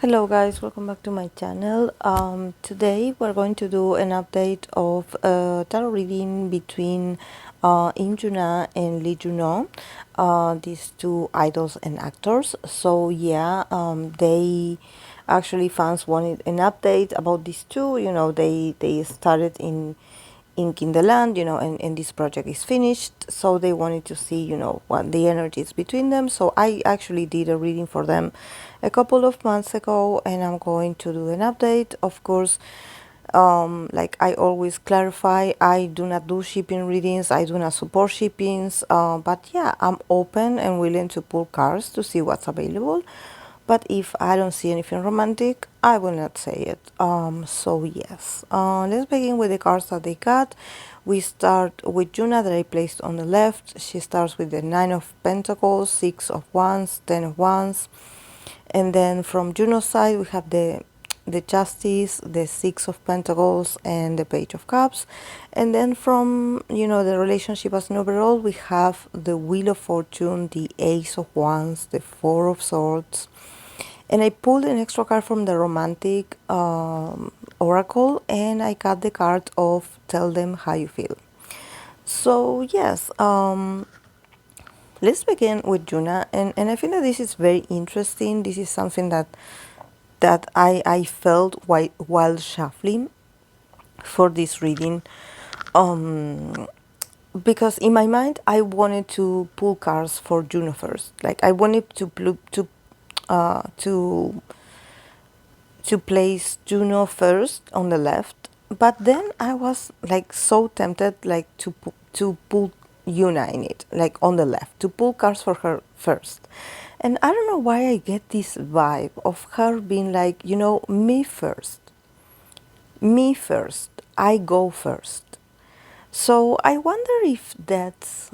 Hello guys, welcome back to my channel. Today we're going to do an update of tarot reading between Junho and Junho, these two idols and actors. So yeah, they actually fans wanted an update about these two. You know, they started in Kinderland, you know, and this project is finished, so they wanted to see, you know, what the energy is between them. So I actually did a reading for them a couple of months ago, and I'm going to do an update. Of course, like I always clarify, I do not do shipping readings, I do not support shippings, but yeah, I'm open and willing to pull cards to see what's available. But if I don't see anything romantic, I will not say it. So yes, let's begin with the cards that they got. We start with Yoona that I placed on the left. She starts with the Nine of Pentacles, Six of Wands, Ten of Wands. And then from Juno's side, we have the Justice, the Six of Pentacles, and the Page of Cups. And then from, you know, the relationship as an overall, we have the Wheel of Fortune, the Ace of Wands, the Four of Swords. And I pulled an extra card from the Romantic Oracle, and I got the card of Tell Them How You Feel. So yes, let's begin with Yoona, and I think that this is very interesting. This is something that I felt while shuffling for this reading, because in my mind I wanted to pull cards for Juno first. Like I wanted uh, to to place Juno first on the left, but then I was like so tempted like to pull Yuna in it, like on the left, to pull cards for her first. And I don't know why I get this vibe of her being like, you know, me first, I go first. So I wonder if that's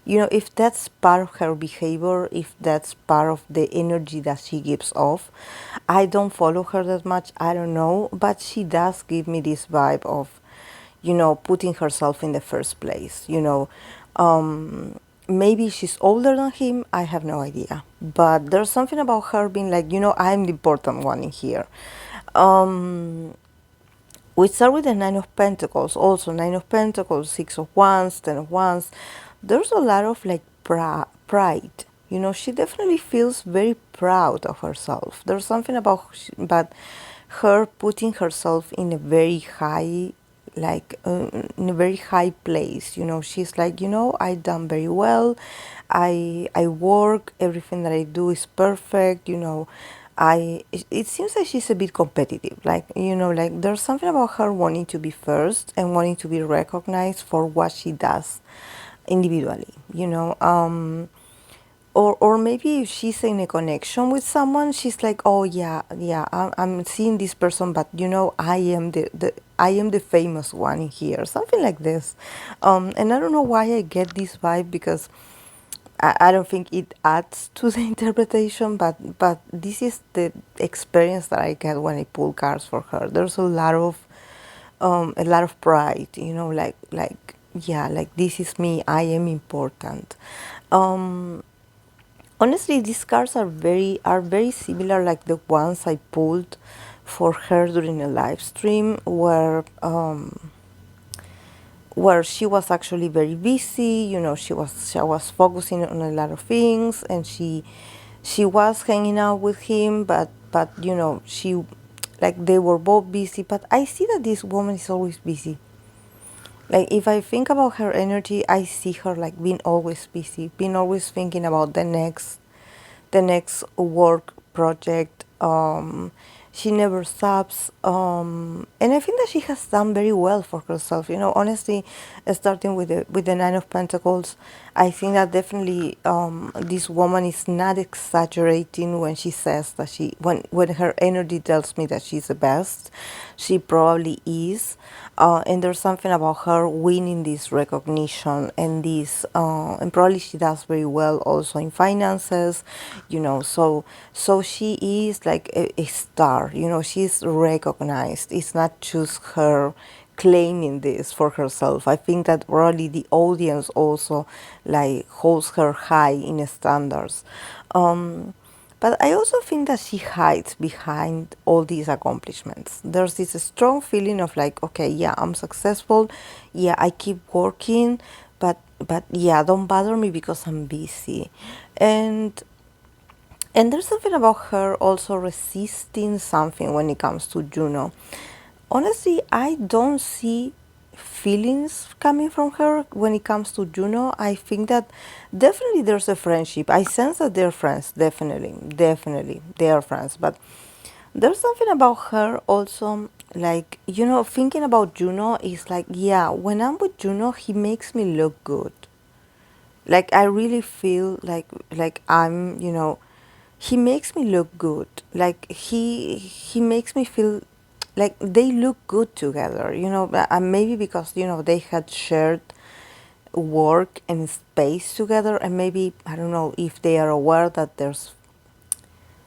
you know, if that's part of her behavior, if that's part of the energy that she gives off. I don't follow her that much, I don't know, but she does give me this vibe of, you know, putting herself in the first place, you know. Maybe she's older than him, I have no idea, but there's something about her being like, you know, I'm the important one in here. We start with the Nine of Pentacles, also Nine of Pentacles, Six of Wands, Ten of Wands. There's a lot of like pride. You know, she definitely feels very proud of herself. There's something about her putting herself in a very high, like in a very high place. You know, she's like, you know, I done very well. I work. Everything that I do is perfect. You know, it seems like she's a bit competitive, like, you know, like there's something about her wanting to be first and wanting to be recognized for what she does individually, you know. Or maybe if she's in a connection with someone, she's like, oh yeah, I'm seeing this person, but you know, I am the famous one in here, something like this. And I don't know why I get this vibe, because I don't think it adds to the interpretation, but this is the experience that I get when I pull cards for her. There's a lot of pride, you know, like yeah, like this is me, I am important. Honestly, these cards are very similar, like the ones I pulled for her during a live stream, where she was actually very busy. You know, she was focusing on a lot of things, and she was hanging out with him, but you know, she, like, they were both busy. But I see that this woman is always busy. Like, if I think about her energy, I see her like being always busy, being always thinking about the next work project. She never stops, and I think that she has done very well for herself. You know, honestly, starting with the Nine of Pentacles, I think that definitely this woman is not exaggerating when she says that when her energy tells me that she's the best. She probably is, and there's something about her winning this recognition and this, and probably she does very well also in finances, you know. So she is like a star, you know. She's recognized. It's not just her claiming this for herself. I think that probably the audience also like holds her high in standards. But I also think that she hides behind all these accomplishments. There's this strong feeling of like, okay, yeah, I'm successful. Yeah, I keep working, but yeah, don't bother me because I'm busy. And and there's something about her also resisting something when it comes to Juno. Honestly, I don't see feelings coming from her when it comes to Juno. I think that definitely there's a friendship. I sense that they're friends, definitely, they are friends. But there's something about her also, like, thinking about Juno is like, yeah, when I'm with Juno, he makes me look good. Like I really feel like I'm, he makes me look good. Like he makes me feel like they look good together, maybe because they had shared work and space together, and maybe I don't know if they are aware that there's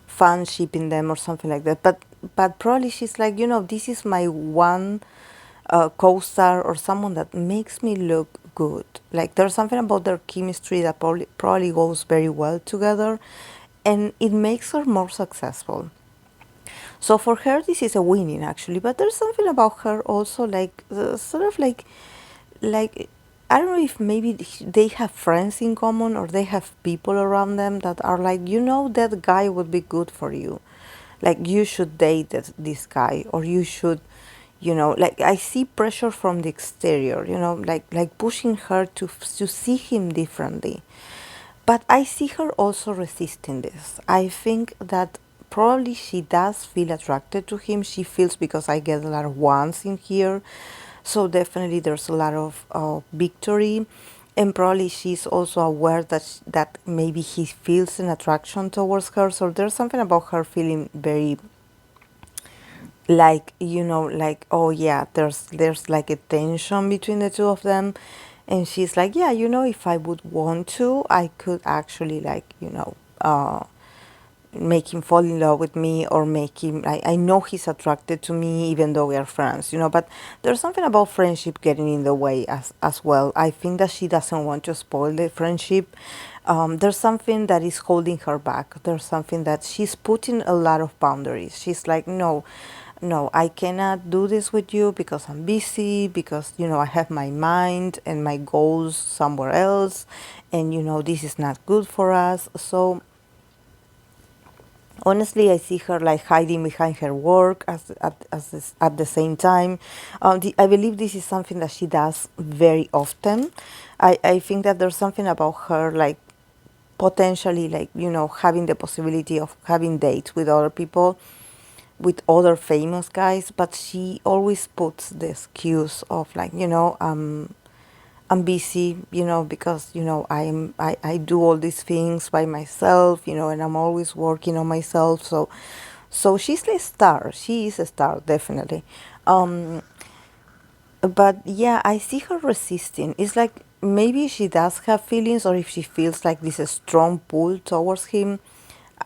fanship in them or something like that. But probably she's like, this is my one co-star or someone that makes me look good. Like there's something about their chemistry that probably goes very well together, and it makes her more successful. So for her, this is a winning actually. But there's something about her also, like sort of like I don't know if maybe they have friends in common or they have people around them that are like, that guy would be good for you. Like you should date this guy, or you should, like I see pressure from the exterior, like pushing her to see him differently. But I see her also resisting this. I think that probably she does feel attracted to him. She feels, because I get a lot of wants in here. So definitely there's a lot of victory. And probably she's also aware that maybe he feels an attraction towards her. So there's something about her feeling very like, like, oh yeah, there's like a tension between the two of them. And she's like, yeah, if I would want to, I could actually, like, make him fall in love with me, or make him, I know he's attracted to me even though we are friends, but there's something about friendship getting in the way as well. I think that she doesn't want to spoil the friendship. There's something that is holding her back. There's something that she's putting a lot of boundaries. She's like, no, I cannot do this with you because I'm busy, because, I have my mind and my goals somewhere else, and, this is not good for us. So honestly, I see her like hiding behind her work at the same time. I believe this is something that she does very often. I think that there's something about her, like potentially, like, having the possibility of having dates with other people, with other famous guys, but she always puts the excuse of like, I'm busy, because, I do all these things by myself, and I'm always working on myself. So she's a star. She is a star, definitely. Um, but yeah, I see her resisting. It's like maybe she does have feelings, or if she feels like this strong pull towards him,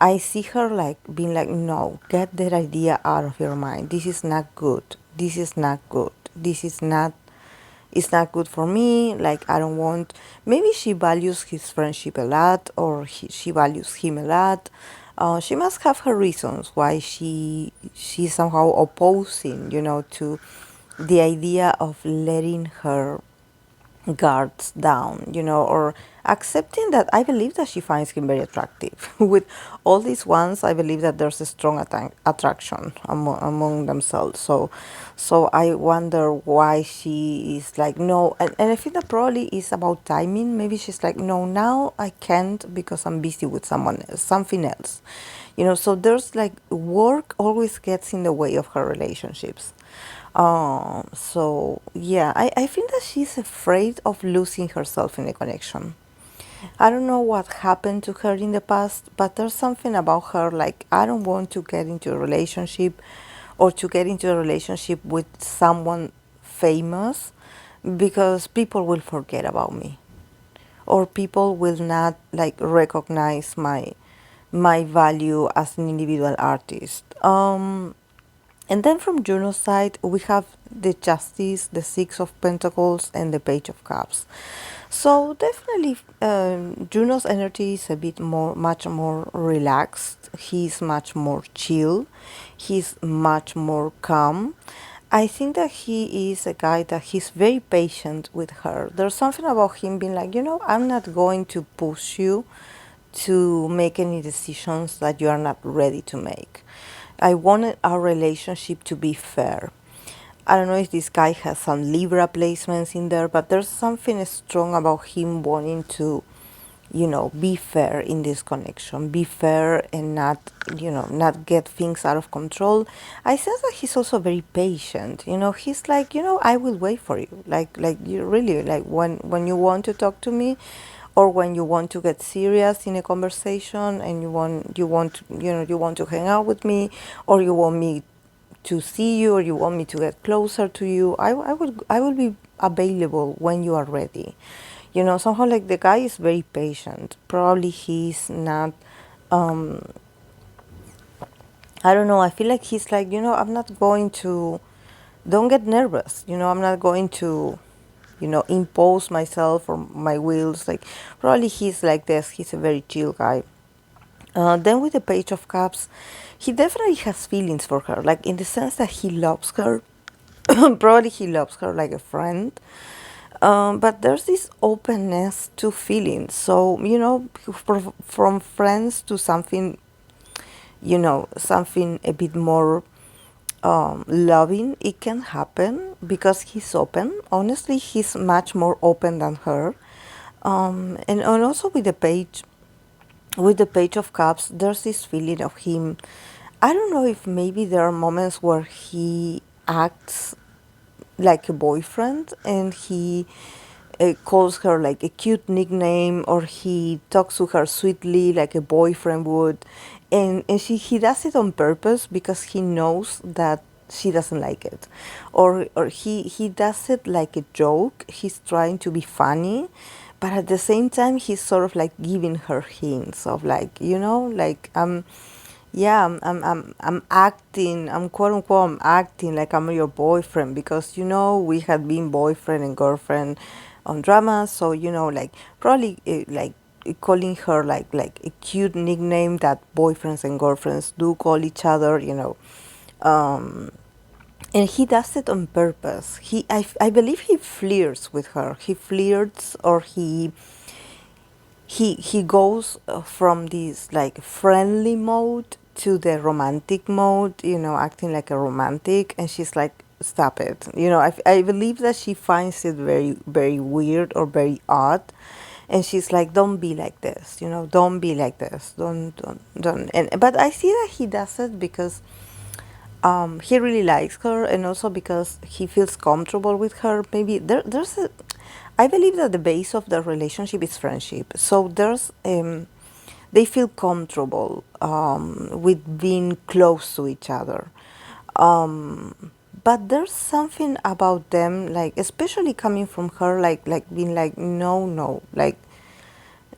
I see her like being like, no, get that idea out of your mind. This is not good. This is not good. This is not, it's not good for me. Like, I don't want, maybe she values his friendship a lot, or she values him a lot. She must have her reasons why she's somehow opposing, to the idea of letting her guards down, or accepting that. I believe that she finds him very attractive. With all these ones, I believe that there's a strong attraction among themselves. So I wonder why she is like, no, and I think that probably is about timing. Maybe she's like, no, now I can't because I'm busy with someone else, something else. So there's like work always gets in the way of her relationships. So yeah, I think that she's afraid of losing herself in a connection. I don't know what happened to her in the past, but there's something about her like, I don't want to get into a relationship, or to get into a relationship with someone famous, because people will forget about me, or people will not like recognize my value as an individual artist. And then from Juno's side, we have the Justice, the Six of Pentacles, and the Page of Cups. So definitely, Juno's energy is a bit more, much more relaxed. He's much more chill. He's much more calm. I think that he is a guy that he's very patient with her. There's something about him being like, I'm not going to push you to make any decisions that you are not ready to make. I wanted our relationship to be fair. I don't know if this guy has some Libra placements in there, but there's something strong about him wanting to, be fair in this connection, be fair and not, not get things out of control. I sense that he's also very patient. He's like, I will wait for you. Like you really like when you want to talk to me, or when you want to get serious in a conversation and you want to hang out with me, or you want me to see you, or you want me to get closer to you, I will be available when you are ready. Somehow like the guy is very patient. Probably he's not. Um, I don't know. I feel like he's like, I'm not going to. Don't get nervous. I'm not going to, impose myself or my wills. Like probably he's like this. He's a very chill guy. Then with the Page of Cups, he definitely has feelings for her, like in the sense that he loves her. Probably he loves her like a friend. But there's this openness to feelings. So, from friends to something, something a bit more loving, it can happen because he's open. Honestly, he's much more open than her. And also with the Page of Cups, there's this feeling of him. I don't know if maybe there are moments where he acts like a boyfriend and he calls her like a cute nickname, or he talks to her sweetly like a boyfriend would, and he does it on purpose because he knows that she doesn't like it, or he does it like a joke. He's trying to be funny, but at the same time he's sort of like giving her hints of like, like yeah, I'm acting, I'm quote unquote, I'm acting like I'm your boyfriend because, we had been boyfriend and girlfriend on drama. So, like probably like calling her like a cute nickname that boyfriends and girlfriends do call each other, Um, and he does it on purpose. I believe he flirts with her. He flirts, or he goes from this like friendly mode to the romantic mode, acting like a romantic, and she's like, stop it. I believe that she finds it very, very weird or very odd, and she's like, don't be like this, don't be like this, don't. And but I see that he does it because he really likes her, and also because he feels comfortable with her. Maybe there's a, I believe that the base of the relationship is friendship. So they feel comfortable with being close to each other. But there's something about them, like especially coming from her, like being like, no, no, like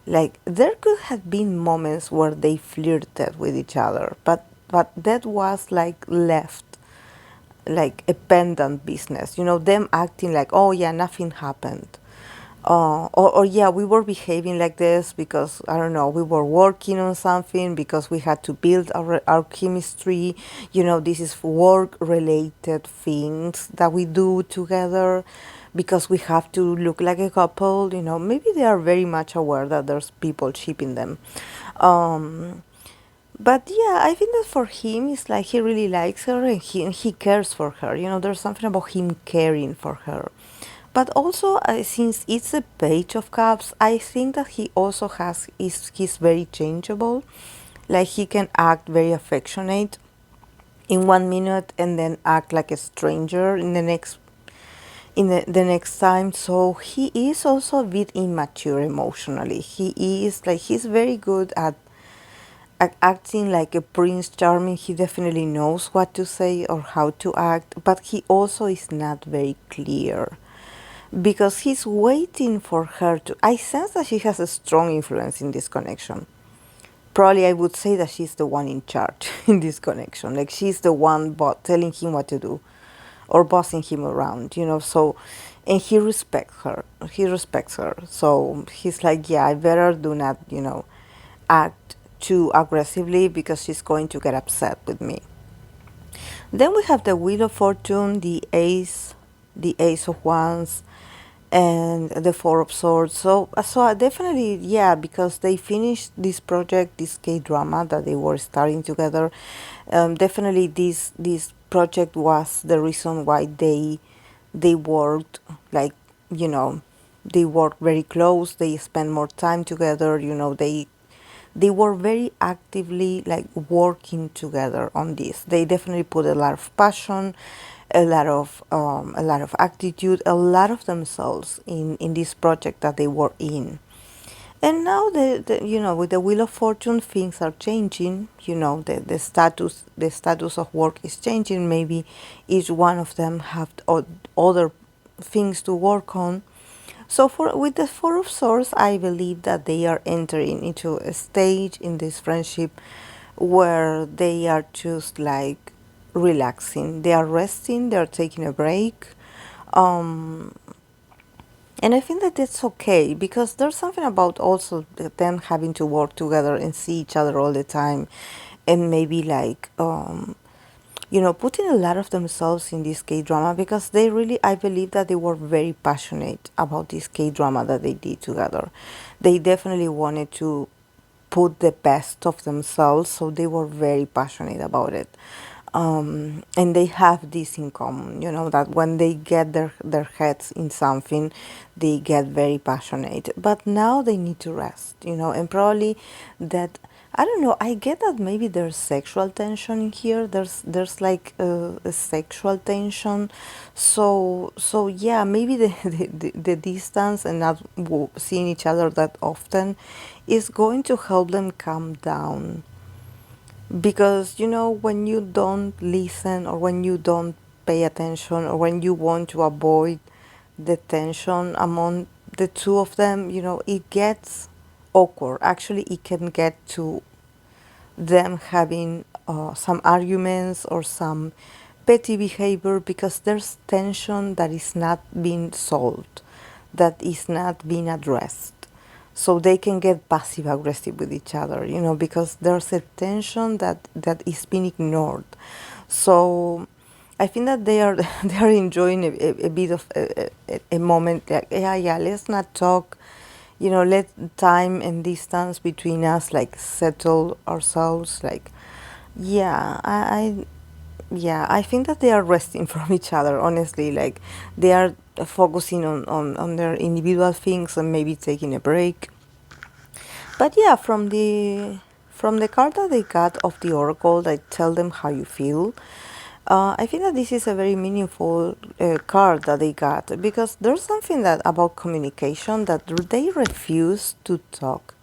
there could have been moments where they flirted with each other, but that was like left like a pendant business, them acting like, oh yeah, nothing happened. Or yeah, we were behaving like this because, I don't know, we were working on something because we had to build our chemistry. This is work related things that we do together because we have to look like a couple. Maybe they are very much aware that there's people shipping them. But yeah, I think that for him, it's like he really likes her, and he cares for her. There's something about him caring for her. But also, since it's a Page of Cups, I think that he also he's very changeable. Like he can act very affectionate in 1 minute and then act like a stranger the next time. So he is also a bit immature emotionally. He's very good at acting like a Prince Charming. He definitely knows what to say or how to act, but he also is not very clear because he's waiting for her to. I sense that she has a strong influence in this connection. Probably I would say that she's the one in charge in this connection. Like she's the one telling him what to do or bossing him around, So and he respects her, so he's like, yeah, I better do not, act too aggressively because she's going to get upset with me. Then we have the Wheel of Fortune, the Ace of Wands, and the Four of Swords. So I definitely, yeah, because they finished this project, this K drama that they were starting together. Definitely, this project was the reason why they worked, like, you know they worked very close. They spent more time together. They were very actively like working together on this. They definitely put a lot of passion, a lot of attitude, a lot of themselves in this project that they were in. And now with the Wheel of Fortune, things are changing. The status of work is changing. Maybe each one of them have other things to work on. So for with the Four of Swords, I believe that they are entering into a stage in this friendship where they are just like relaxing. They are resting. They are taking a break. Um, and I think that that's okay because there's something about also them having to work together and see each other all the time, and maybe like putting a lot of themselves in this K drama because they really, I believe that they were very passionate about this K drama that they did together. They definitely wanted to put the best of themselves, so they were very passionate about it. And they have this in common, that when they get their heads in something, they get very passionate. But now they need to rest, and probably that, I don't know, I get that maybe there's sexual tension in here. There's like a sexual tension. So yeah, maybe the distance and not seeing each other that often is going to help them calm down, because when you don't listen, or when you don't pay attention, or when you want to avoid the tension among the two of them, it gets awkward. Actually, it can get to them having some arguments or some petty behavior because there's tension that is not being solved, that is not being addressed. So they can get passive aggressive with each other, because there's a tension that is being ignored. So I think that they are they are enjoying a bit of a moment, like, yeah, let's not talk, let time and distance between us like settle ourselves, like, yeah, yeah, I think that they are resting from each other, honestly. Like, they are focusing on their individual things and maybe taking a break. But yeah, from the card that they got of the oracle, that tell them how you feel. I think that this is a very meaningful card that they got, because there's something that about communication that they refuse to talk,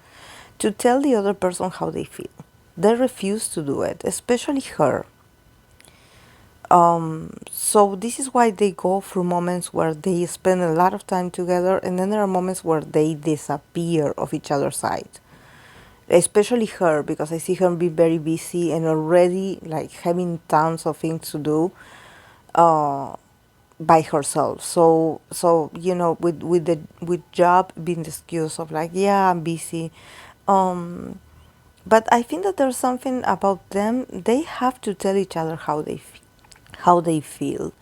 to tell the other person how they feel. They refuse to do it, especially her. So this is why they go through moments where they spend a lot of time together, and then there are moments where they disappear of each other's sight. Especially her, because I see her be very busy and already like having tons of things to do uh, by herself. So with job being the excuse of like, yeah, I'm busy. Um, but I think that there's something about them. They have to tell each other how they feel.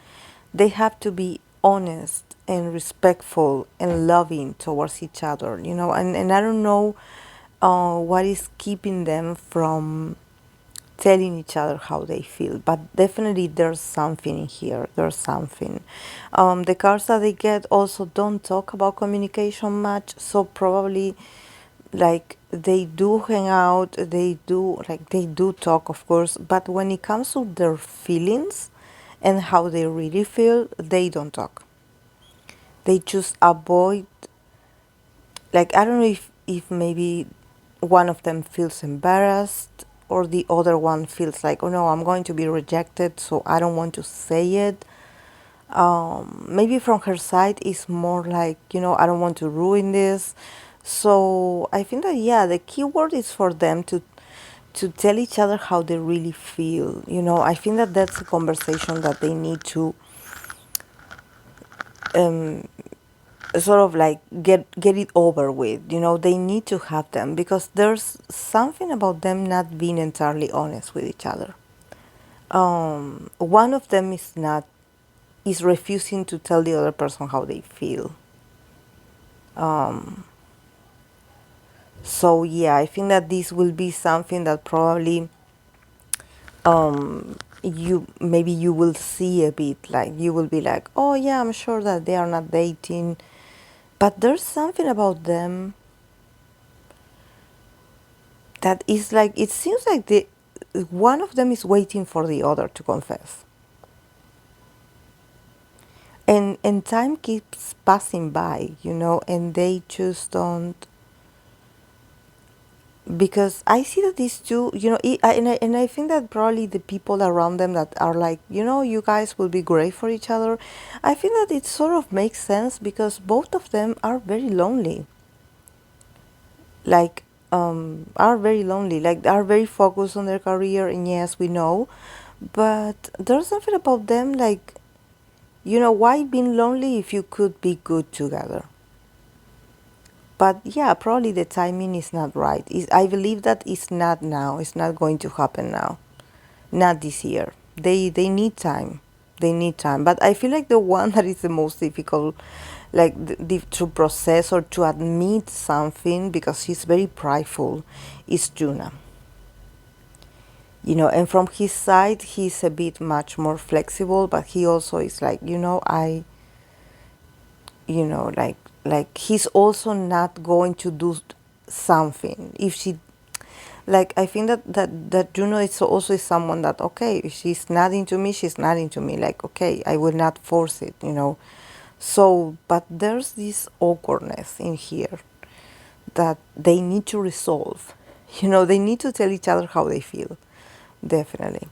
They have to be honest and respectful and loving towards each other, and I don't know what is keeping them from telling each other how they feel, but definitely there's something in here. There's something. The cards that they get also don't talk about communication much, so probably like they do hang out, they do talk, of course, but when it comes to their feelings and how they really feel, they don't talk. They just avoid, like, I don't know if maybe one of them feels embarrassed, or the other one feels like, oh no, I'm going to be rejected, so I don't want to say it. Maybe from her side is more like, I don't want to ruin this. So I think that, yeah, the key word is for them to tell each other how they really feel. I think that that's a conversation that they need sort of like get it over with. You know, they need to have them because there's something about them not being entirely honest with each other. One of them is refusing to tell the other person how they feel. So yeah, I think that this will be something that probably you will see a bit, like you will be like, oh yeah, I'm sure that they are not dating, but there's something about them that is like, it seems like one of them is waiting for the other to confess. And time keeps passing by, you know, and they just don't, because I see that these two, you know, and I think that probably the people around them that are like, you know, you guys will be great for each other. I think that it sort of makes sense because both of them are very lonely. Like, are very lonely, like are very focused on their career, and yes, we know, but there's something about them, like, you know, why being lonely if you could be good together? But yeah, probably the timing is not right. I believe that it's not now. It's not going to happen now. Not this year. They need time. They need time. But I feel like the one that is the most difficult, like to process or to admit something, because he's very prideful, is Junho. You know, and from his side, he's a bit much more flexible, but he also is like, you know, like he's also not going to do something if she, like, I think that Junho is also someone that, okay, if she's not into me, she's not into me, like, okay, I will not force it, you know. So but there's this awkwardness in here that they need to resolve. You know, they need to tell each other how they feel, definitely.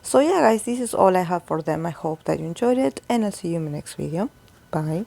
So yeah, guys, this is all I have for them. I hope that you enjoyed it, and I'll see you in my next video. Bye.